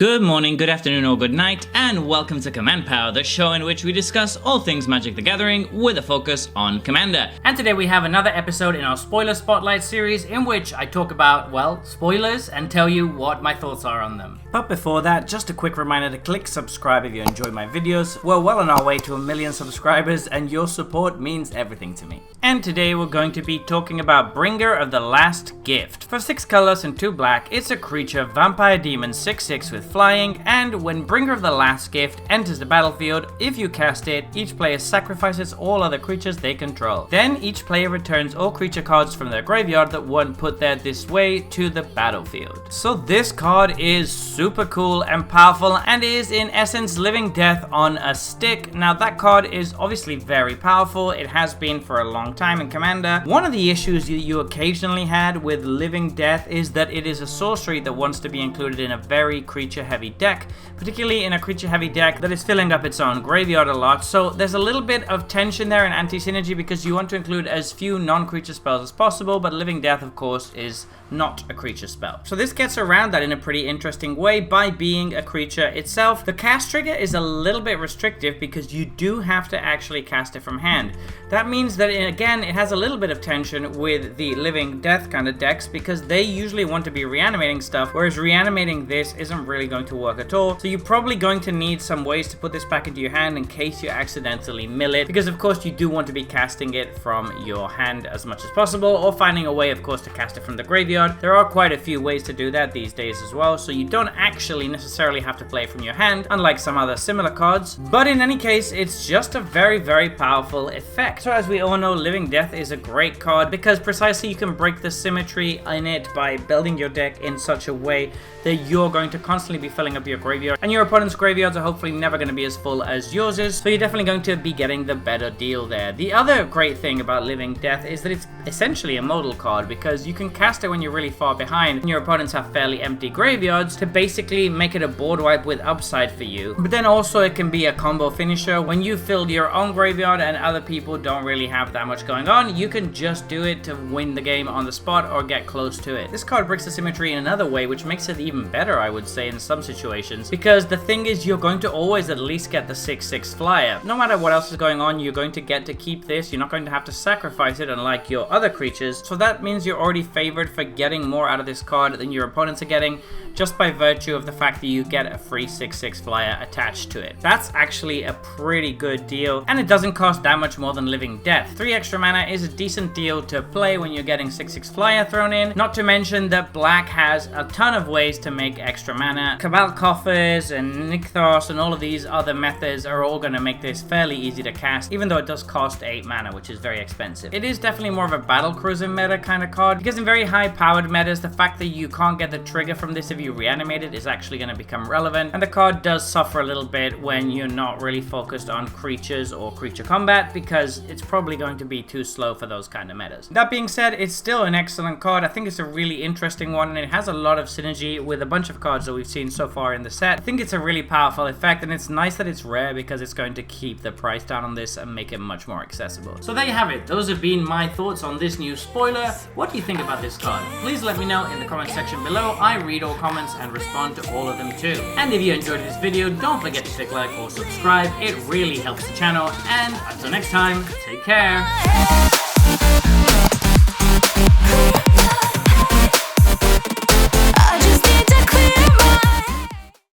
Good morning, good afternoon, or good night, and welcome to Command Power, the show in which we discuss all things Magic the Gathering with a focus on Commander. And today we have another episode in our Spoiler Spotlight series in which I talk about, well, spoilers and tell you what my thoughts are on them. But before that, just a quick reminder to click subscribe if you enjoy my videos. We're well on our way to 1 million subscribers and your support means everything to me. And today we're going to be talking about Bringer of the Last Gift. For 6 colors and 2 black, it's a creature, vampire demon, 6/6 with flying, and when Bringer of the Last Gift enters the battlefield, if you cast it, each player sacrifices all other creatures they control. Then each player returns all creature cards from their graveyard that weren't put there this way to the battlefield. So this card is super cool and powerful and is in essence Living Death on a stick. Now that card is obviously very powerful. It has been for a long time in Commander. One of the issues you occasionally had with Living Death is that it is a sorcery that wants to be included in a very creature heavy deck, particularly in a creature heavy deck that is filling up its own graveyard a lot. So there's a little bit of tension there and anti-synergy because you want to include as few non-creature spells as possible, but Living Death of course is not a creature spell. So this gets around that in a pretty interesting way by being a creature itself. The cast trigger is a little bit restrictive because you do have to actually cast it from hand. That means that again it has a little bit of tension with the Living Death kind of decks because they usually want to be reanimating stuff, whereas reanimating this isn't really going to work at all. So you're probably going to need some ways to put this back into your hand in case you accidentally mill it, because of course you do want to be casting it from your hand as much as possible, or finding a way of course to cast it from the graveyard. There are quite a few ways to do that these days as well, so you don't actually necessarily have to play from your hand, unlike some other similar cards. But in any case, it's just a very, very powerful effect. So as we all know, Living Death is a great card because precisely you can break the symmetry in it by building your deck in such a way that you're going to constantly be filling up your graveyard, and your opponent's graveyards are hopefully never going to be as full as yours is, so you're definitely going to be getting the better deal there. The other great thing about Living Death is that it's essentially a modal card because you can cast it when you're really far behind and your opponents have fairly empty graveyards to basically make it a board wipe with upside for you. But then also it can be a combo finisher when you filled your own graveyard and other people don't really have that much going on. You can just do it to win the game on the spot or get close to it. This card breaks the symmetry in another way, which makes it even better, I would say, in some situations, because the thing is you're going to always at least get the 6/6 flyer. No matter what else is going on, you're going to get to keep this. You're not going to have to sacrifice it unlike your other creatures, so that means you're already favored for getting more out of this card than your opponents are getting, just by virtue of the fact that you get a free 6/6 flyer attached to it. That's actually a pretty good deal, and it doesn't cost that much more than Living Death. 3 extra mana is a decent deal to play when you're getting 6/6 flyer thrown in, not to mention that black has a ton of ways to make extra mana. Cabal Coffers and Nykthos and all of these other methods are all going to make this fairly easy to cast, even though it does cost 8 mana, which is very expensive. It is definitely more of a battle cruiser meta kind of card, because in very high powered metas, the fact that you can't get the trigger from this if you reanimate it is actually going to become relevant, and the card does suffer a little bit when you're not really focused on creatures or creature combat, because it's probably going to be too slow for those kind of metas. That being said, it's still an excellent card. I think it's a really interesting one, and it has a lot of synergy with a bunch of cards that we've seen so far in the set. I think it's a really powerful effect, and it's nice that it's rare because it's going to keep the price down on this and make it much more accessible. So there you have it. Those have been my thoughts on this new spoiler. What do you think about this card? Please let me know in the comment section below. I read all comments and respond to all of them too. And if you enjoyed this video, don't forget to click like or subscribe. It really helps the channel. And until next time, take care.